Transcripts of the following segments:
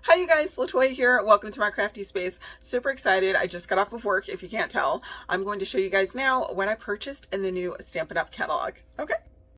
Hi you guys, Latoya here. Welcome to my crafty space. Super excited. I just got off of work, if you can't tell. I'm going to show you guys now what I purchased in the new Stampin' Up catalog. Okay.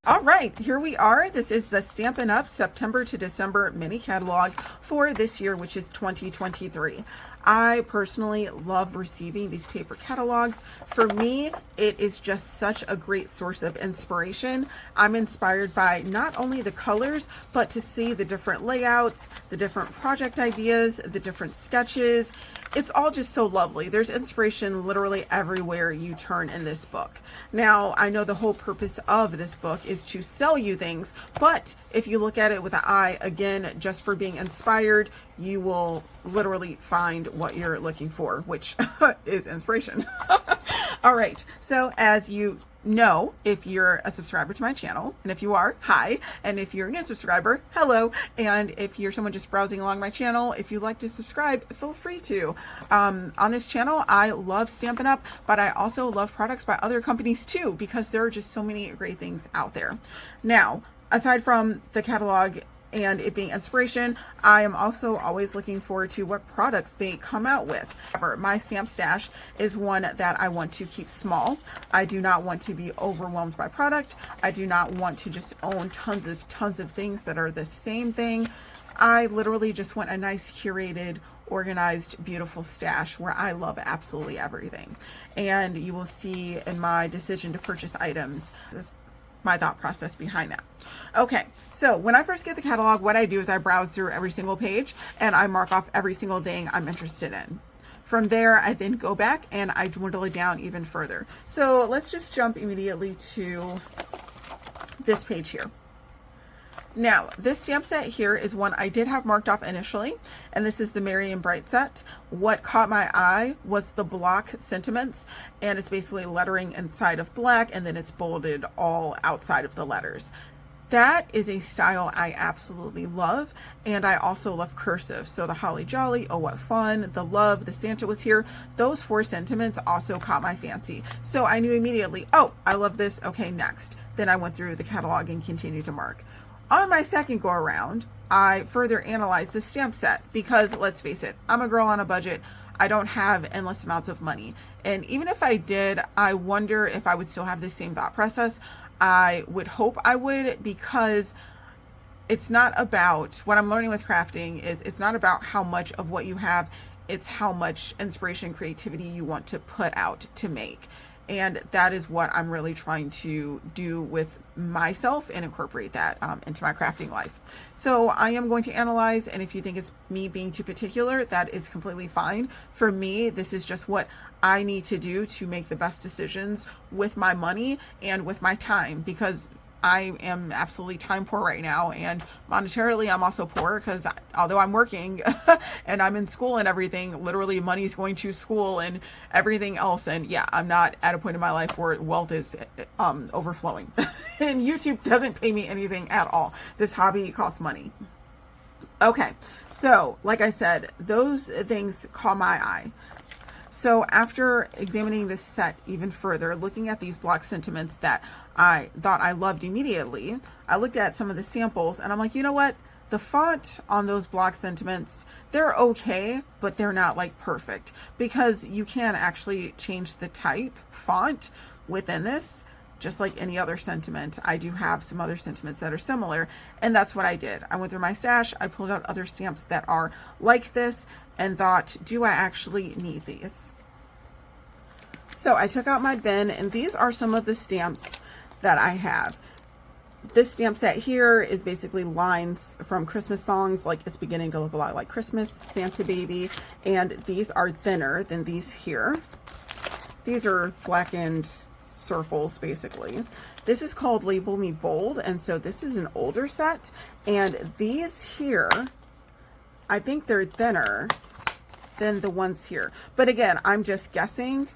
All right, here we are. This is the Stampin' Up September to December mini catalog for this year, which is 2023. I personally love receiving these paper catalogs. For me, it is just such a great source of inspiration. I'm inspired by not only the colors, but to see the different layouts, the different project ideas, the different sketches. It's all just so lovely. There's inspiration literally everywhere you turn in this book. Now, I know the whole purpose of this book is to sell you things, but if you look at it with an eye, again, just for being inspired, you will literally find what you're looking for, which is inspiration. All right, so as you know, if you're a subscriber to my channel, and if you are, hi, and if you're a new subscriber, hello, and if you're someone just browsing along my channel, if you'd like to subscribe, feel free to. On this channel, I love Stampin' Up, but I also love products by other companies too, because there are just so many great things out there. Now, aside from the catalog and it being inspiration, I am also always looking forward to what products they come out with. My stamp stash is one that I want to keep small. I do not want to be overwhelmed by product. I do not want to just own tons of things that are the same thing. I literally just want a nice curated, organized, beautiful stash where I love absolutely everything. And you will see in my decision to purchase items, my thought process behind that. Okay, so when I first get the catalog, what I do is I browse through every single page and I mark off every single thing I'm interested in. From there, I then go back and I dwindle it down even further. So let's just jump immediately to this page here. Now, this stamp set here is one I did have marked off initially, and this is the Merry and Bright set. What caught my eye was the block sentiments, and it's basically lettering inside of black, and then it's bolded all outside of the letters. That is a style I absolutely love, and I also love cursive. So the Holly Jolly, oh what fun, the love, the Santa was here. Those four sentiments also caught my fancy. So I knew immediately, oh, I love this, okay, next. Then I went through the catalog and continued to mark. On my second go around, I further analyzed the stamp set because let's face it, I'm a girl on a budget. I don't have endless amounts of money. And even if I did, I wonder if I would still have the same thought process. I would hope I would, because it's not about, what I'm learning with crafting is it's not about how much of what you have, it's how much inspiration, creativity you want to put out to make. And that is what I'm really trying to do with myself and incorporate that into my crafting life. So I am going to analyze, and if you think it's me being too particular, that is completely fine. For me, this is just what I need to do to make the best decisions with my money and with my time, because I am absolutely time poor right now, and monetarily I'm also poor because although I'm working and I'm in school and everything, literally money's going to school and everything else, and yeah, I'm not at a point in my life where wealth is overflowing. And YouTube doesn't pay me anything at all. This hobby costs money. Okay, so like I said, those things caught my eye. So after examining this set even further, looking at these block sentiments that I thought I loved immediately, I looked at some of the samples and I'm like, you know what? The font on those block sentiments, they're okay, but they're not like perfect, because you can actually change the type font within this. Just like any other sentiment, I do have some other sentiments that are similar, and that's what I did. I went through my stash, I pulled out other stamps that are like this, and thought, do I actually need these? So I took out my bin, and these are some of the stamps that I have. This stamp set here is basically lines from Christmas songs, like It's Beginning to Look a Lot Like Christmas, Santa Baby, and these are thinner than these here. These are blackened circles basically. This is called Label Me Bold, and so this is an older set, and these here, I think they're thinner than the ones here, but again, I'm just guessing.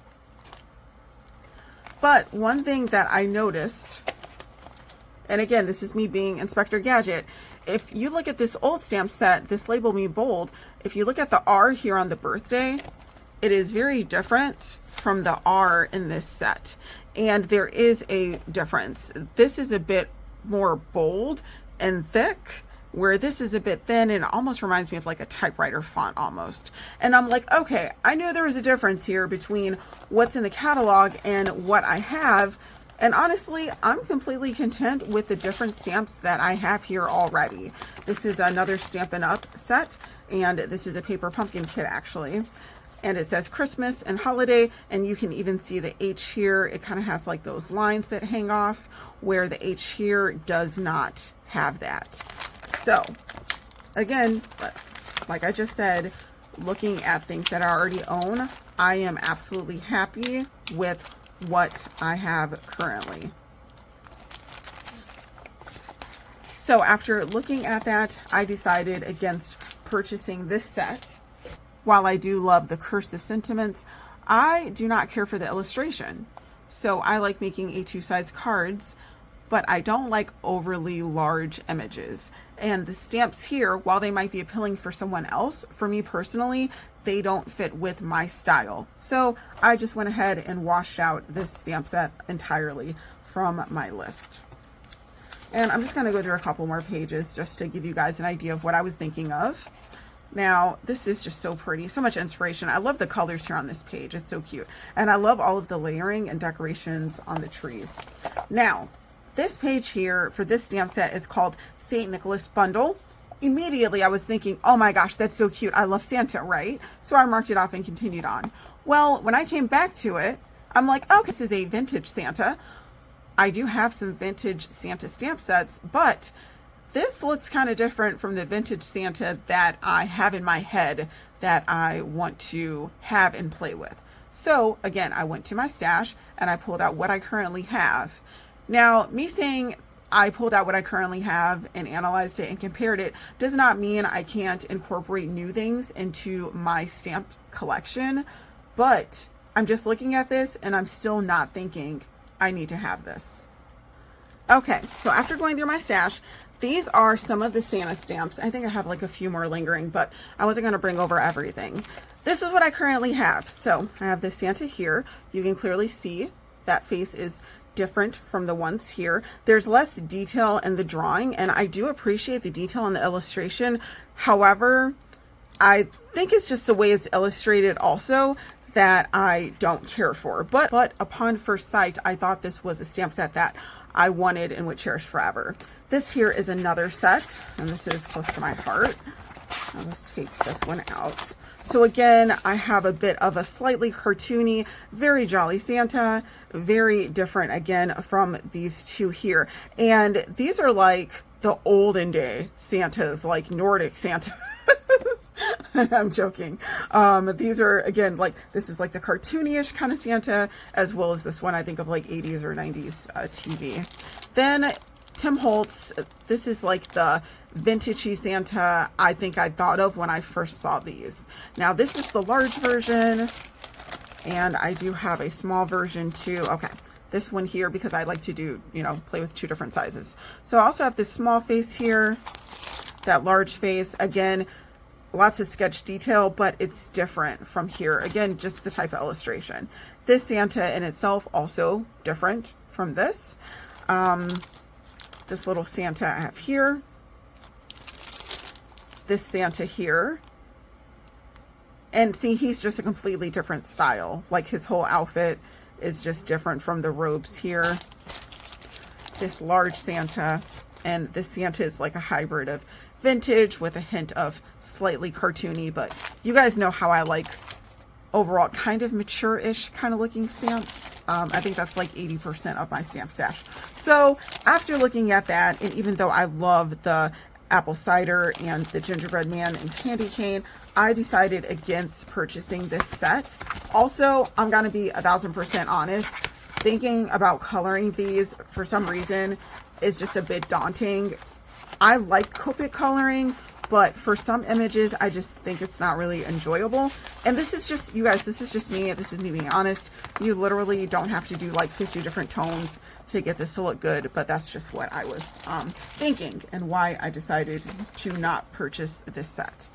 But one thing that I noticed, and again, this is me being Inspector Gadget, if you look at this old stamp set, this Label Me Bold, if you look at the R here on the birthday, it is very different from the R in this set. And there is a difference. This is a bit more bold and thick, where this is a bit thin and it almost reminds me of like a typewriter font almost. And I'm like, okay, I knew there was a difference here between what's in the catalog and what I have. And honestly, I'm completely content with the different stamps that I have here already. This is another Stampin' Up set, and this is a paper pumpkin kit actually. And it says Christmas and holiday, and you can even see the H here. It kind of has like those lines that hang off, where the H here does not have that. So again, like I just said, looking at things that I already own, I am absolutely happy with what I have currently. So after looking at that, I decided against purchasing this set. While I do love the cursive sentiments, I do not care for the illustration. So I like making A2 size cards, but I don't like overly large images. And the stamps here, while they might be appealing for someone else, for me personally, they don't fit with my style. So I just went ahead and washed out this stamp set entirely from my list. And I'm just gonna go through a couple more pages just to give you guys an idea of what I was thinking of. Now, this is just so pretty, so much inspiration. I love the colors here on this page. It's so cute. And I love all of the layering and decorations on the trees. Now, this page here for this stamp set is called St. Nicholas Bundle. Immediately I was thinking, oh my gosh, that's so cute. I love Santa, right? So I marked it off and continued on. Well, when I came back to it, I'm like, oh, this is a vintage Santa. I do have some vintage Santa stamp sets, but this looks kind of different from the vintage Santa that I have in my head that I want to have and play with. So again, I went to my stash and I pulled out what I currently have. Now, me saying I pulled out what I currently have and analyzed it and compared it does not mean I can't incorporate new things into my stamp collection, but I'm just looking at this and I'm still not thinking I need to have this. Okay, so after going through my stash, these are some of the Santa stamps. I think I have like a few more lingering, but I wasn't going to bring over everything. This is what I currently have. So I have this Santa here. You can clearly see that face is different from the ones here. There's less detail in the drawing, and I do appreciate the detail in the illustration. However, I think it's just the way it's illustrated also that I don't care for. But upon first sight, I thought this was a stamp set that I wanted and would cherish forever. This here is another set, and this is close to my heart. Now let's take this one out. So again, I have a bit of a slightly cartoony, very jolly Santa, very different again from these two here. And these are like the olden day Santas, like Nordic Santas. I'm joking. These are, again, like, this is like the cartoony-ish kind of Santa, as well as this one I think of like 80s or 90s TV. Then Tim Holtz, this is like the vintagey Santa I think I thought of when I first saw these. Now this is the large version, and I do have a small version too. Okay, this one here, because I like to do, you know, play with two different sizes. So I also have this small face here, that large face. Again, lots of sketch detail, but it's different from here. Again, just the type of illustration. This Santa in itself also different from this. This little Santa I have here. This Santa here. And see, he's just a completely different style. Like, his whole outfit is just different from the robes here. This large Santa, and this Santa is like a hybrid of vintage with a hint of slightly cartoony, but you guys know how I like overall kind of mature-ish kind of looking stamps. I think that's like 80% of my stamp stash. So after looking at that, and even though I love the apple cider and the gingerbread man and candy cane, I decided against purchasing this set. Also, I'm gonna be 1000% honest, thinking about coloring these for some reason is just a bit daunting. I like Copic coloring, but for some images, I just think it's not really enjoyable. And this is just, you guys, this is just me. This is me being honest. You literally don't have to do like 50 different tones to get this to look good, but that's just what I was thinking and why I decided to not purchase this set.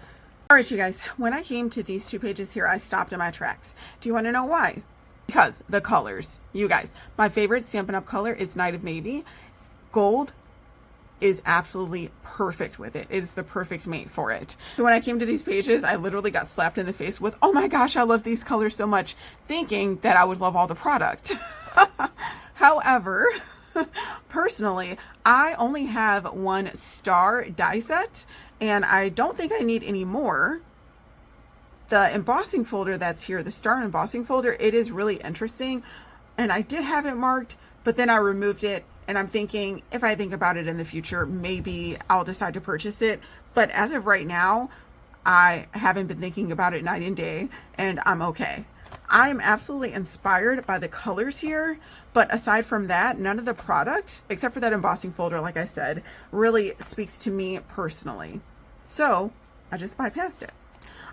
All right, you guys, when I came to these two pages here, I stopped in my tracks. Do you want to know why? Because the colors, you guys, my favorite Stampin' Up color is Night of Navy. Gold is absolutely perfect with it. It's the perfect mate for it. So when I came to these pages, I literally got slapped in the face with, oh my gosh, I love these colors so much, thinking that I would love all the product. However, personally, I only have one star die set, and I don't think I need any more. The embossing folder that's here, the star embossing folder, it is really interesting, and I did have it marked, but then I removed it, and I'm thinking, if I think about it in the future, maybe I'll decide to purchase it. But as of right now, I haven't been thinking about it night and day, and I'm okay. I am absolutely inspired by the colors here, but aside from that, none of the product, except for that embossing folder, like I said, really speaks to me personally. So I just bypassed it.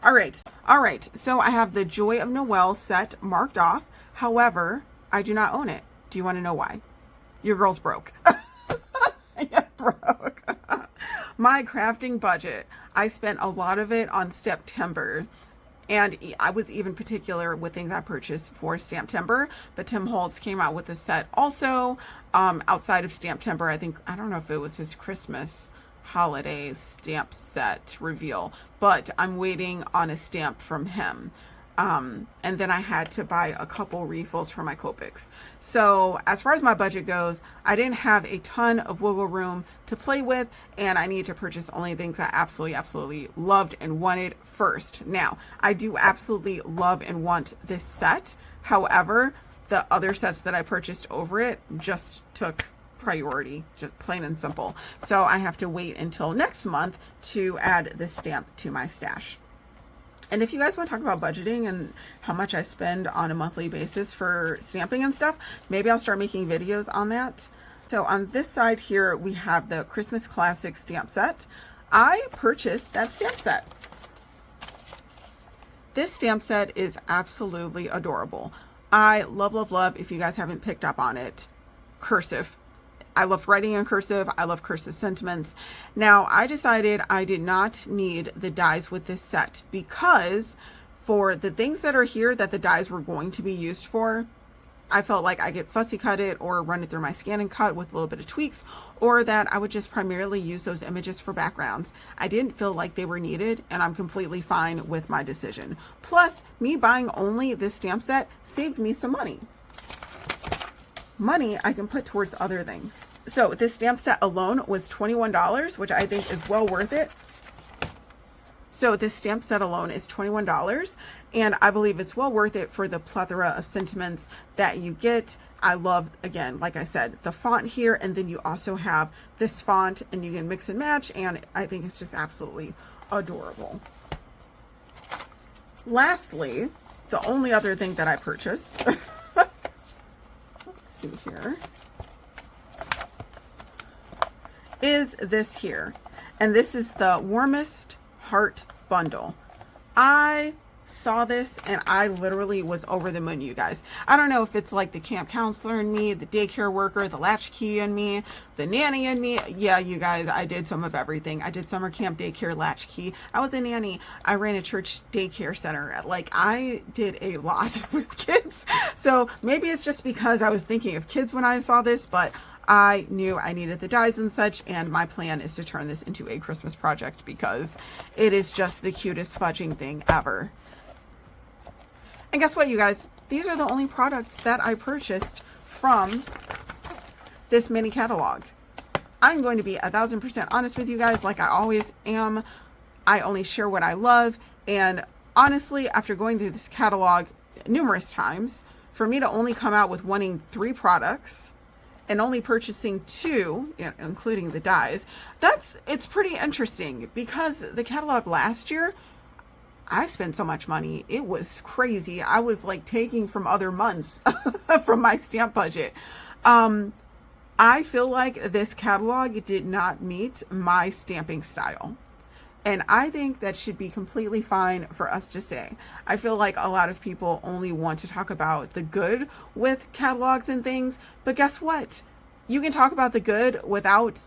All right, so I have the Joy of Noel set marked off. However, I do not own it. Do you want to know why? Your girl's broke. Yeah, broke. My crafting budget, I spent a lot of it on September. And I was even particular with things I purchased for Stamptember, but Tim Holtz came out with a set also outside of Stamptember. I don't know if it was his Christmas holiday stamp set reveal, but I'm waiting on a stamp from him. And then I had to buy a couple refills for my Copics. So as far as my budget goes, I didn't have a ton of wiggle room to play with, and I needed to purchase only things I absolutely loved and wanted first. Now, I do absolutely love and want this set. However, the other sets that I purchased over it just took priority, just plain and simple. So I have to wait until next month to add this stamp to my stash. And if you guys want to talk about budgeting and how much I spend on a monthly basis for stamping and stuff, maybe I'll start making videos on that. So on this side here, we have the Christmas Classic stamp set. I purchased that stamp set. This stamp set is absolutely adorable. I love, if you guys haven't picked up on it, cursive. I love writing in cursive. I love cursive sentiments. Now, I decided I did not need the dies with this set because for the things that are here that the dies were going to be used for, I felt like I could fussy cut it or run it through my scan and cut with a little bit of tweaks, or that I would just primarily use those images for backgrounds. I didn't feel like they were needed, and I'm completely fine with my decision. Plus, me buying only this stamp set saved me some money. Money I can put towards other things. So this stamp set alone was $21, which I think is well worth it. So this stamp set alone is $21, and I believe it's well worth it for the plethora of sentiments that you get. I love, again, like I said, the font here, and then you also have this font, and you can mix and match, and I think it's just absolutely adorable. Lastly, the only other thing that I purchased here is this here, and this is the Warmest Heart bundle. I saw this and I literally was over the moon, you guys. I don't know if it's like the camp counselor in me, the daycare worker, the latchkey in me, the nanny in me. Yeah, you guys, I did some of everything. I did summer camp, daycare, latchkey. I was a nanny. I ran a church daycare center. Like, I did a lot with kids. So maybe it's just because I was thinking of kids when I saw this, but I knew I needed the dies and such, and my plan is to turn this into a Christmas project because it is just the cutest fudging thing ever. And guess what, you guys? These are the only products that I purchased from this mini catalog. I'm going to be 1000% honest with you guys, like I always am. I only share what I love, and honestly, after going through this catalog numerous times, for me to only come out with wanting 3 products and only purchasing 2, including the dies, it's pretty interesting, because the catalog last year, I spent so much money. It was crazy. I was like taking from other months from my stamp budget. I feel like this catalog did not meet my stamping style. And I think that should be completely fine for us to say. I feel like a lot of people only want to talk about the good with catalogs and things, but guess what? You can talk about the good without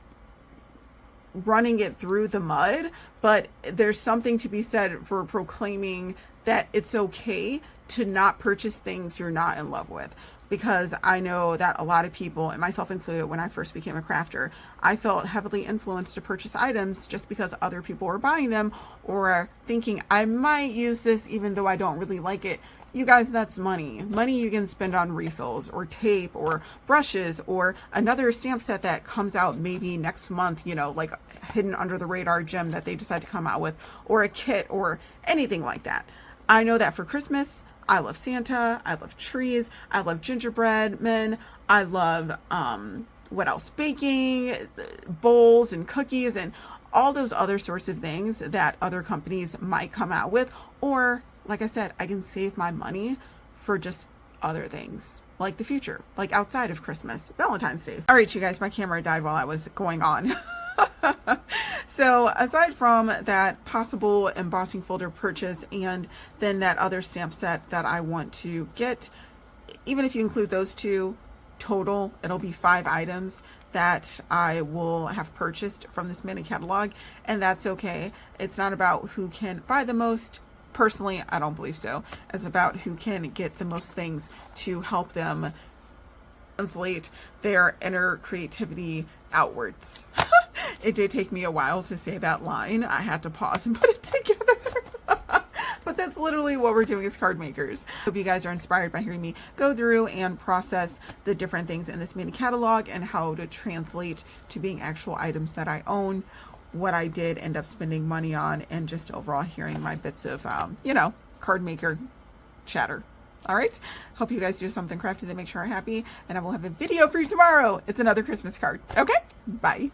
running it through the mud, but there's something to be said for proclaiming that it's okay to not purchase things you're not in love with. because I know that a lot of people, and myself included, when I first became a crafter, I felt heavily influenced to purchase items just because other people were buying them or thinking I might use this even though I don't really like it. You guys, that's money. Money you can spend on refills or tape or brushes or another stamp set that comes out maybe next month, you know, like hidden under the radar gem that they decide to come out with, or a kit or anything like that. I know that for Christmas, I love Santa, I love trees, I love gingerbread men, I love, what else? Baking, bowls and cookies and all those other sorts of things that other companies might come out with. Or, like I said, I can save my money for just other things, like the future, like outside of Christmas, Valentine's Day. All right, you guys, my camera died while I was going on. So aside from that possible embossing folder purchase and then that other stamp set that I want to get, even if you include those two, total it'll be 5 items that I will have purchased from this mini catalog, and that's okay. It's not about who can buy the most. Personally, I don't believe so. It's about who can get the most things to help them translate their inner creativity outwards. It did take me a while to say that line. I had to pause and put it together. But that's literally what we're doing as card makers. Hope you guys are inspired by hearing me go through and process the different things in this mini catalog and how to translate to being actual items that I own, what I did end up spending money on, and just overall hearing my bits of, you know, card maker chatter. All right. Hope you guys do something crafty that makes you happy, and I will have a video for you tomorrow. It's another Christmas card. Okay. Bye.